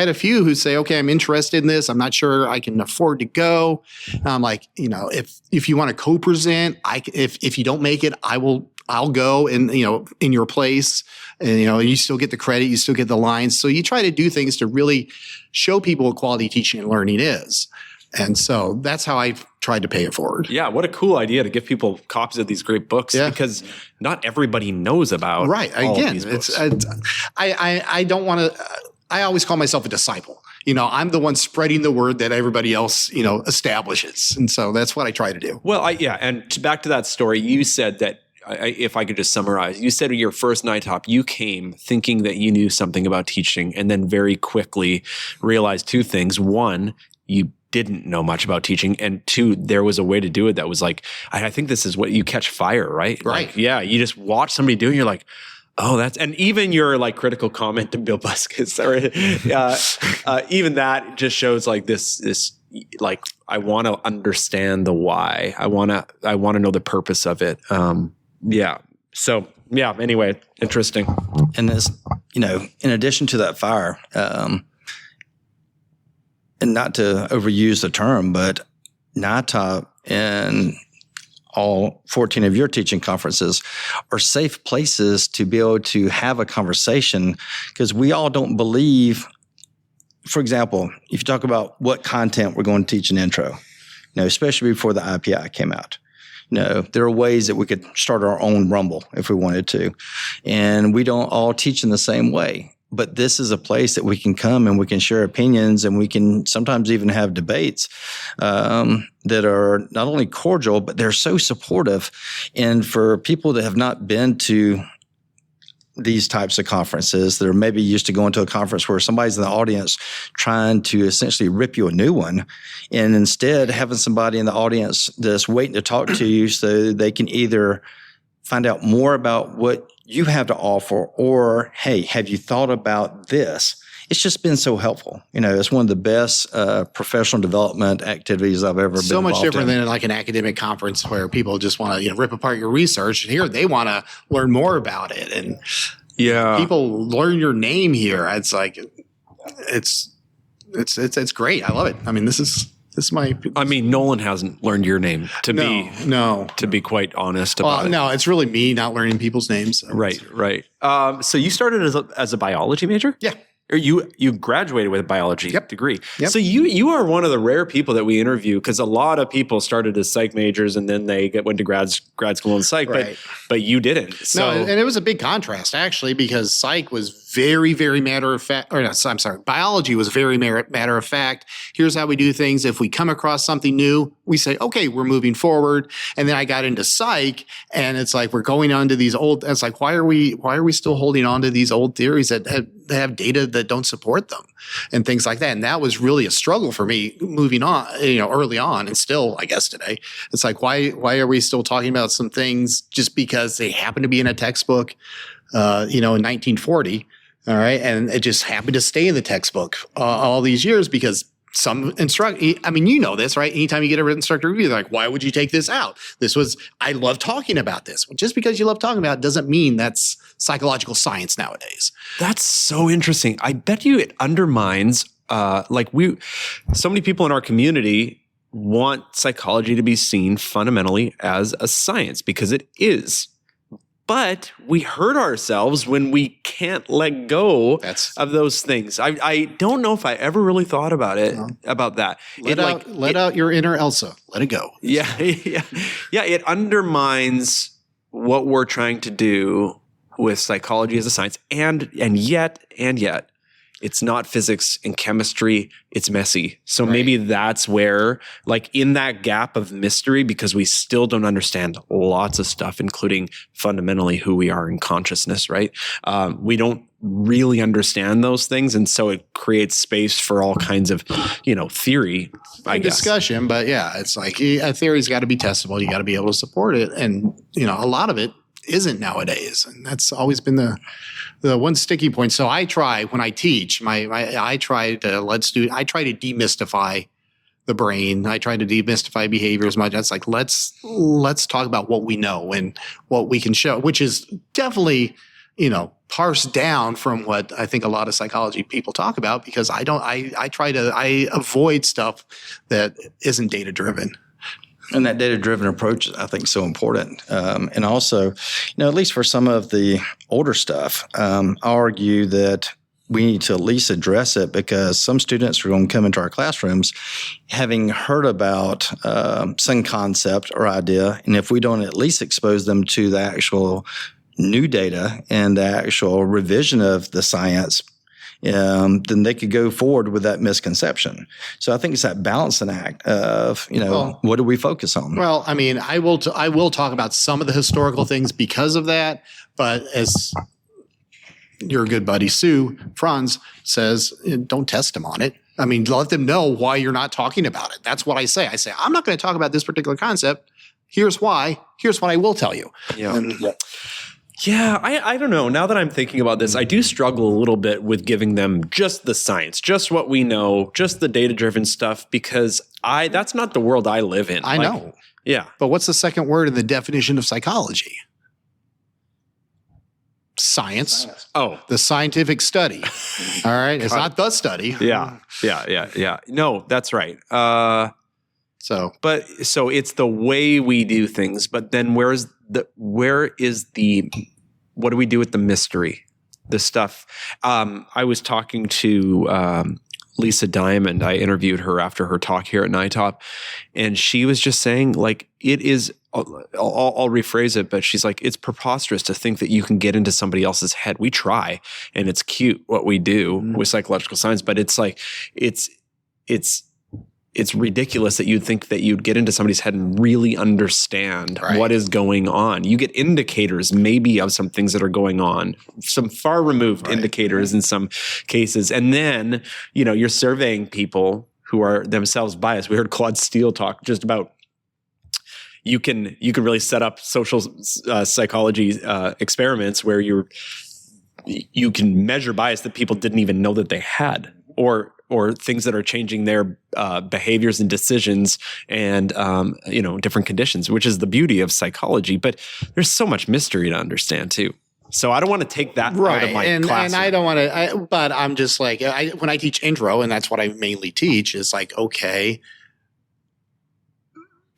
a few who say, okay, I'm interested in this. I'm not sure I can afford to go. And I'm like, if you want to co-present, if you don't make it, I'll go and, in your place, and, you still get the credit, you still get the lines. So you try to do things to really show people what quality teaching and learning is. And so that's how I've tried to pay it forward. Yeah, what a cool idea to give people copies of these great books because not everybody knows about all of these books. I don't want to. I always call myself a disciple. I'm the one spreading the word that everybody else, establishes, and so that's what I try to do. Well, and back to that story, you said that. If I could just summarize, you said your first NITOP, you came thinking that you knew something about teaching, and then very quickly realized two things: one, you didn't know much about teaching, and two, there was a way to do it that was like, I think this is what you catch fire, right? Right. Like, yeah, you just watch somebody do it, and you're like, oh, and even your critical comment to Bill Buskis, even that just shows this I want to understand the why. I want to know the purpose of it. So anyway, interesting. And this, in addition to that fire, and not to overuse the term, but NITOP and all 14 of your teaching conferences are safe places to be able to have a conversation, because we all don't believe, for example, if you talk about what content we're going to teach in intro, especially before the IPI came out, there are ways that we could start our own Rumble if we wanted to. And we don't all teach in the same way. But this is a place that we can come and we can share opinions, and we can sometimes even have debates that are not only cordial, but they're so supportive. And for people that have not been to these types of conferences, that are maybe used to going to a conference where somebody's in the audience trying to essentially rip you a new one, and instead having somebody in the audience that's waiting to talk to you so they can either find out more about what you have to offer, or, hey, have you thought about this? it's just been so helpful. It's one of the best professional development activities I've ever been So much involved different in. than like an academic conference where people just want to rip apart your research. And here they want to learn more about it. And people learn your name here. It's like it's great. I love it. I mean, this is my. I mean, Nolan hasn't learned your name to be quite honest about it. No, it's really me not learning people's names. Right. So you started as a biology major? Yeah. Or you graduated with a biology degree. Yep. So you are one of the rare people that we interview, because a lot of people started as psych majors and then they went to grad school in psych, Right. but you didn't. So No, and it was a big contrast actually, because psych was very, very matter of fact, biology was very matter of fact. Here's how we do things. If we come across something new, we say, okay, we're moving forward. And then I got into psych, and it's like we're going on to these old. It's like why are we still holding on to these old theories that have data that don't support them and things like that? And that was really a struggle for me moving on, early on, and still, I guess today. It's like why are we still talking about some things just because they happen to be in a textbook, in 1940? All right. And it just happened to stay in the textbook all these years because some this, right? Anytime you get a instructor review, they're like, why would you take this out? I love talking about this. Well, just because you love talking about it doesn't mean that's psychological science nowadays. that's so interesting. I bet you it undermines, so many people in our community want psychology to be seen fundamentally as a science, because it is. But we hurt ourselves when we can't let go of those things. I don't know if I ever really thought about that. Let out your inner Elsa. Let it go. Yeah. It undermines what we're trying to do with psychology as a science, and yet, it's not physics and chemistry. It's messy. So maybe that's where, in that gap of mystery, because we still don't understand lots of stuff, including fundamentally who we are in consciousness, right? We don't really understand those things. And so it creates space for all kinds of, theory, I guess. Discussion. But it's like a theory's got to be testable. You got to be able to support it. And, a lot of it isn't nowadays. And that's always been the one sticky point. So I try when I teach, I try to demystify the brain. I try to demystify behavior as much. It's like let's talk about what we know and what we can show, which is definitely parsed down from what I think a lot of psychology people talk about, because I avoid stuff that isn't data driven. And that data-driven approach, I think, is so important. And also, at least for some of the older stuff, I argue that we need to at least address it, because some students are going to come into our classrooms having heard about some concept or idea. And if we don't at least expose them to the actual new data and the actual revision of the science, then they could go forward with that misconception. So I think it's that balancing act of, what do we focus on? Well, I mean, I will talk about some of the historical things because of that, but as your good buddy Sue Franz says, don't test them on it. I mean, let them know why you're not talking about it. That's what I say. I say, I'm not going to talk about this particular concept. Here's why. Here's what I will tell you. Yeah, I don't know. Now that I'm thinking about this, I do struggle a little bit with giving them just the science, just what we know, just the data-driven stuff, because that's not the world I live in. I know. Yeah. But what's the second word in the definition of psychology? Science. Oh. The scientific study. All right? It's not the study. Yeah. No, that's right. So it's the way we do things, but then where is the what do we do with the mystery, the stuff? I was talking to Lisa Diamond. I interviewed her after her talk here at NITOP, and she was just saying, it is, I'll rephrase it, but she's like, it's preposterous to think that you can get into somebody else's head. We try, and it's cute what we do with psychological science, but it's like, it's ridiculous that you'd think that you'd get into somebody's head and really understand what is going on. You get indicators maybe of some things that are going on, some far removed indicators in some cases. And then, you're surveying people who are themselves biased. We heard Claude Steele talk just about you can really set up social psychology experiments where you're you can measure bias that people didn't even know that they had, or things that are changing their behaviors and decisions and, different conditions, which is the beauty of psychology. But there's so much mystery to understand too. So I don't want to take that out of my classroom. And I don't want to, but I'm just like, when I teach intro, and that's what I mainly teach, is like, okay,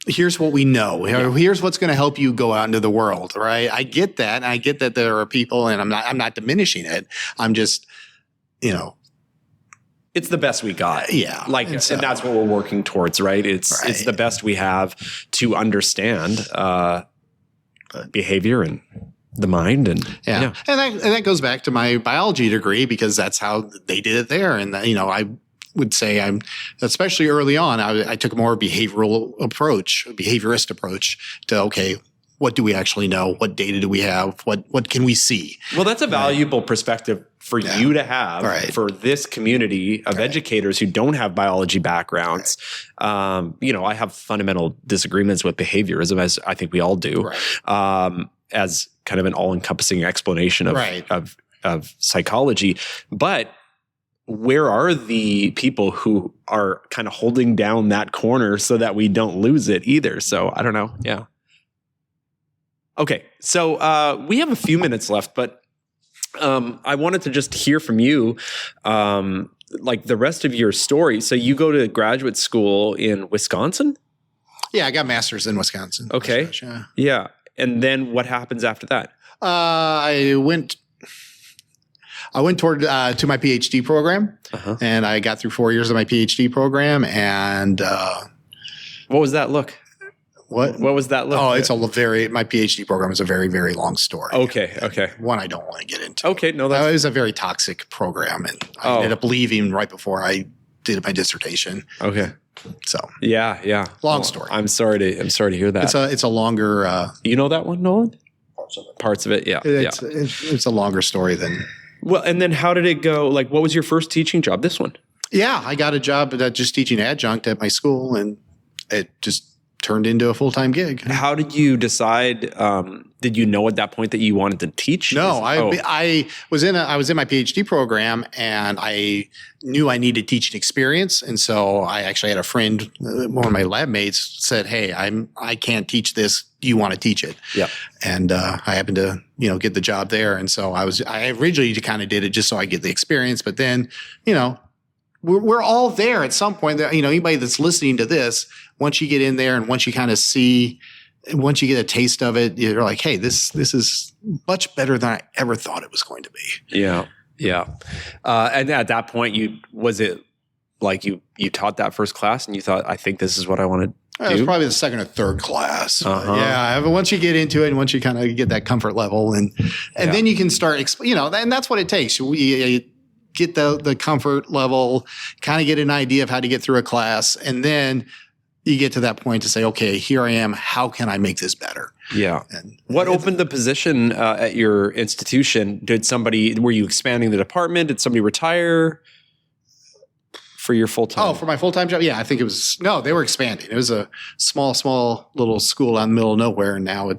here's what we know. Here's what's going to help you go out into the world, right? I get that. And I get that there are people, and I'm not diminishing it. I'm just, it's the best we got. Yeah. And that's what we're working towards, right? It's the best we have to understand behavior and the mind. And And that goes back to my biology degree, because that's how they did it there. And, I would say especially early on, I took a more behaviorist approach to, okay, what do we actually know? What data do we have? What can we see? Well, that's a valuable perspective for you to have for this community of educators who don't have biology backgrounds. I have fundamental disagreements with behaviorism, as I think we all do, as kind of an all-encompassing explanation of psychology. But where are the people who are kind of holding down that corner so that we don't lose it either? So I don't know. Yeah. Okay. So we have a few minutes left, but I wanted to just hear from you, like the rest of your story. So you go to graduate school in Wisconsin? Yeah, I got a master's in Wisconsin. Okay. Yeah. And then what happens after that? I went toward to my PhD program, and I got through 4 years of my PhD program. And what was that look? What was that look? Oh, my PhD program is a very, very long story. Okay. One I don't want to get into. Okay, no, it was a very toxic program, and I ended up leaving right before I did my dissertation. Okay. So yeah. Long story. I'm sorry to hear that. It's a longer. You know that one, Nolan? Parts of it. Yeah. It's a longer story than. Well, and then how did it go? Like, what was your first teaching job? This one? Yeah, I got a job just teaching adjunct at my school, and it just turned into a full-time gig. How did you decide? Did you know at that point that you wanted to teach? No, I was in my PhD program, and I knew I needed teaching experience, and so I actually had a friend, one of my lab mates, said, "Hey, I can't teach this. Do you want to teach it?" Yeah, and I happened to get the job there, and so I originally kind of did it just so I get the experience, but then we're all there at some point. That anybody that's listening to this, once you get in there and once you kind of see. Once you get a taste of it, you're like, hey, this is much better than I ever thought it was going to be. Yeah. And at that point, was it like you taught that first class and you thought, I think this is what I want to do? It was probably the second or third class. Yeah. But once you get into it and once you kind of get that comfort level and then you can start, and that's what it takes. You get the comfort level, kind of get an idea of how to get through a class, and then you get to that point to say, okay, here I am. How can I make this better? Yeah. And what opened the position at your institution? Were you expanding the department? Did somebody retire for your full-time? Oh, for my full-time job? Yeah, I think they were expanding. It was a small little school out in the middle of nowhere. And now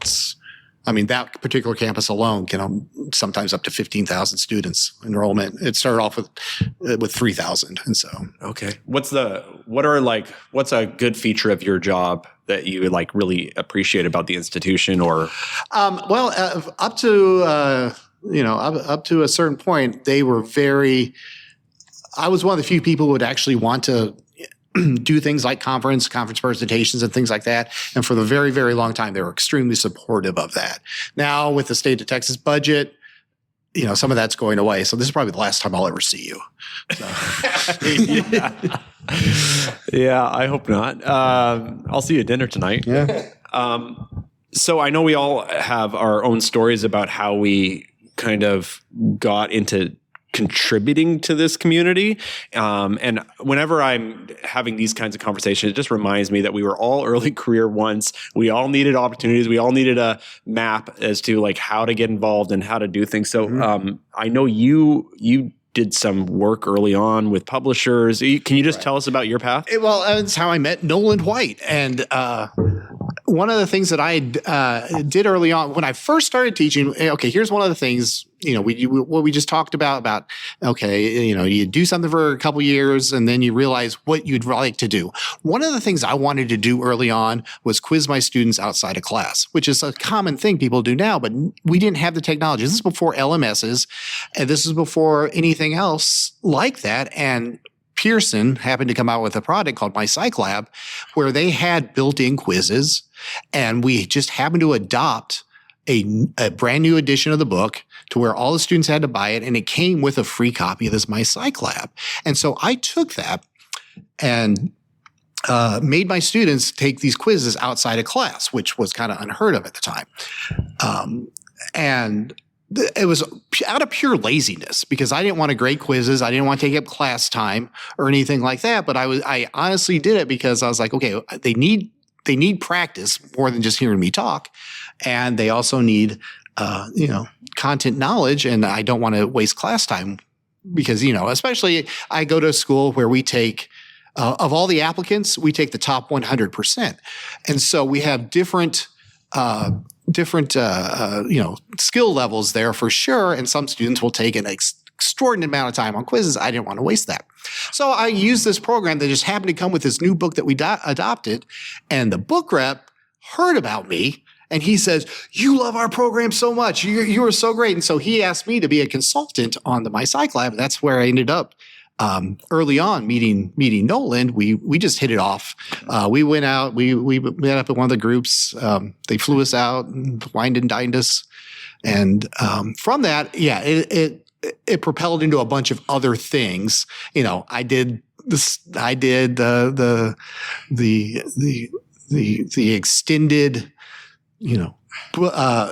that particular campus alone can sometimes up to 15,000 students enrollment. It started off with 3,000. And so, okay. What's a good feature of your job that you really appreciate about the institution or? Up to a certain point, they were I was one of the few people who would actually want to do things like conference presentations and things like that. And for the very, very long time, they were extremely supportive of that. Now with the state of Texas budget, some of that's going away. So this is probably the last time I'll ever see you. So. Yeah, I hope not. I'll see you at dinner tonight. Yeah. So I know we all have our own stories about how we kind of got into contributing to this community. And whenever I'm having these kinds of conversations, it just reminds me that we were all early career once. We all needed opportunities. We all needed a map as to how to get involved and how to do things. So I know you did some work early on with publishers. Can you just tell us about your path? Well, that's how I met Nolan White. And one of the things that I did early on when I first started teaching, okay, here's one of the things, what we just talked about, okay, you do something for a couple years and then you realize what you'd like to do. One of the things I wanted to do early on was quiz my students outside of class, which is a common thing people do now, but we didn't have the technology. This is before LMSs, and this is before anything else like that. And Pearson happened to come out with a product called My Psych Lab, where they had built-in quizzes, and we just happened to adopt a brand new edition of the book to where all the students had to buy it, and it came with a free copy of this My Psych Lab. And so I took that and made my students take these quizzes outside of class, which was kind of unheard of at the time. And it was out of pure laziness because I didn't want to grade quizzes. I didn't want to take up class time or anything like that. But I honestly did it because I was like, okay, they need practice more than just hearing me talk. And they also need, content knowledge. And I don't want to waste class time because, especially I go to a school where we take, of all the applicants, we take the top 100%. And so we have different skill levels there for sure. And some students will take an extraordinary amount of time on quizzes. I didn't want to waste that. So I used this program that just happened to come with this new book that we adopted. And the book rep heard about me and he says, "You love our program so much. You are so great." And so he asked me to be a consultant on the My Psych Lab. That's where I ended up. Early on meeting Nolan, we just hit it off. We went out, we met up at one of the groups. They flew us out and wined and dined us. And from that, it propelled into a bunch of other things. I did the extended,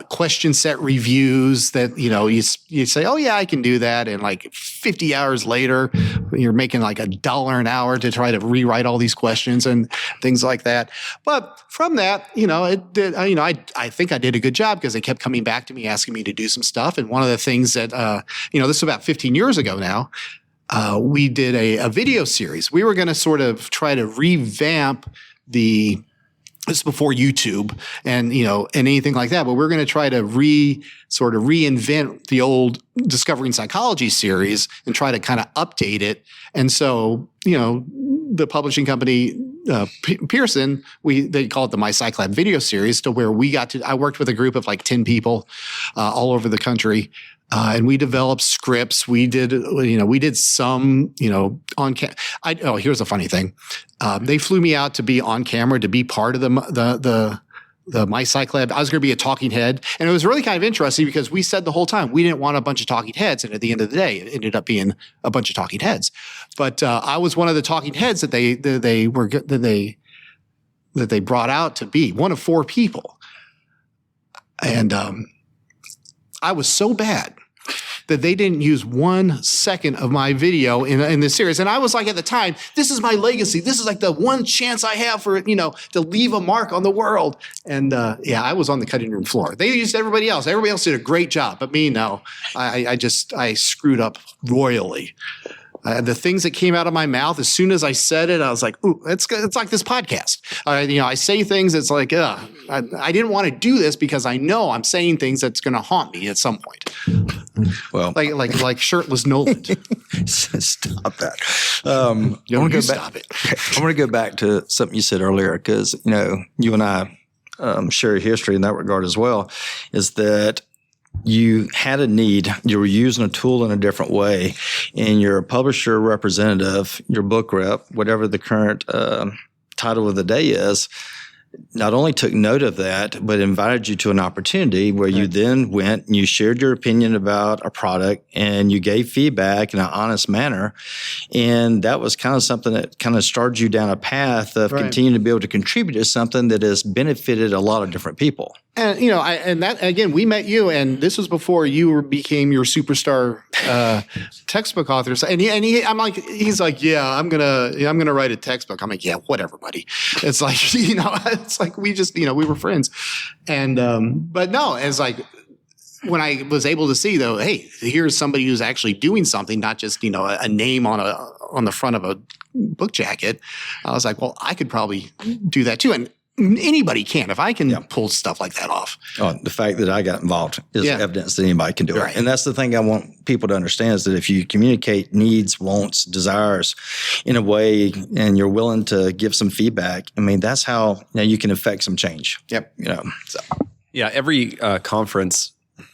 question set reviews that, you say, "Oh yeah, I can do that." And like 50 hours later, you're making like $1 an hour to try to rewrite all these questions and things like that. But from that, it did, I think I did a good job because they kept coming back to me, asking me to do some stuff. And one of the things that, this is about 15 years ago now, we did a video series. We were going to sort of try to revamp this is before YouTube and anything like that, but we're going to try to reinvent the old Discovering Psychology series and try to kind of update it. And so, the publishing company, Pearson, they call it the My Psych Lab video series, to where I worked with a group of like 10 people all over the country. And we developed scripts. We did some, on camera. Here's a funny thing. They flew me out to be on camera, to be part of the My Psych Lab. I was going to be a talking head. And it was really kind of interesting because we said the whole time we didn't want a bunch of talking heads. And at the end of the day, it ended up being a bunch of talking heads. But I was one of the talking heads that they brought out to be one of 4 people. And I was so bad that they didn't use 1 second of my video in this series. And I was like, at the time, this is my legacy. This is like the one chance I have for, to leave a mark on the world. And I was on the cutting room floor. They used everybody else. Everybody else did a great job. But me, no. I screwed up royally. The things that came out of my mouth, as soon as I said it, I was like, "Ooh, it's like this podcast." I say things that's like, I didn't want to do this because I know I'm saying things that's going to haunt me at some point. Well, like shirtless Nolan. Stop that. Stop it. I want to go back to something you said earlier because you and I share a history in that regard as well. Is that you had a need, you were using a tool in a different way, and your publisher representative, your book rep, whatever the current title of the day is, not only took note of that, but invited you to an opportunity where you then went and you shared your opinion about a product and you gave feedback in an honest manner. And that was kind of something that kind of started you down a path of continuing to be able to contribute to something that has benefited a lot of different people. And, and that, again, we met you, and this was before you became your superstar textbook author. He's like, "Yeah, I'm gonna write a textbook." I'm like, "Yeah, whatever, buddy." It's like, it's like we just, we were friends. And, but no, it's like, when I was able to see though, hey, here's somebody who's actually doing something, not just, a name on the front of a book jacket. I was like, well, I could probably do that too. And anybody can. If I can pull stuff like that off. Oh, the fact that I got involved is evidence that anybody can do it. And that's the thing I want people to understand is that if you communicate needs, wants, desires in a way and you're willing to give some feedback, I mean, that's how you can affect some change. Yep. So. Yeah, every conference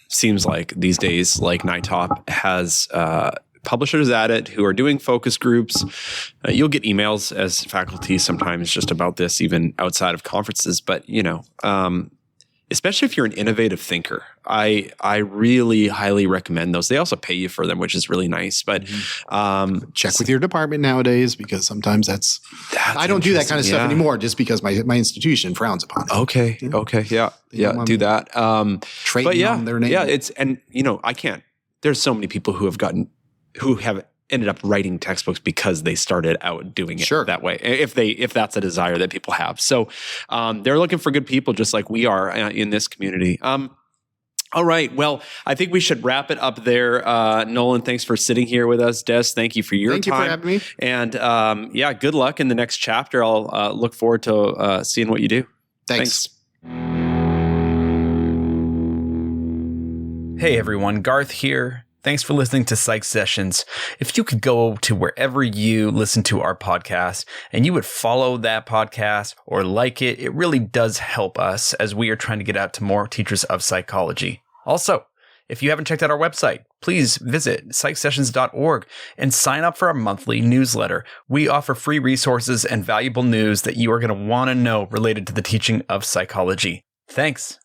seems like these days, like NITOP has publishers at it who are doing focus groups. You'll get emails as faculty sometimes just about this, even outside of conferences. But, especially if you're an innovative thinker, I really highly recommend those. They also pay you for them, which is really nice. But check with your department nowadays, because sometimes that's I don't do that kind of stuff anymore just because my institution frowns upon it. Okay. Yeah. Do that. Trading on their name. Yeah. I can't. There's so many people who have ended up writing textbooks because they started out doing it that way. If that's a desire that people have. So they're looking for good people just like we are in this community. All right. Well, I think we should wrap it up there. Nolan, thanks for sitting here with us. Des, thank you for your time. Thank you for having me. And good luck in the next chapter. I'll look forward to seeing what you do. Thanks. Hey everyone, Garth here. Thanks for listening to Psych Sessions. If you could go to wherever you listen to our podcast and you would follow that podcast or like it, it really does help us as we are trying to get out to more teachers of psychology. Also, if you haven't checked out our website, please visit psychsessions.org and sign up for our monthly newsletter. We offer free resources and valuable news that you are going to want to know related to the teaching of psychology. Thanks.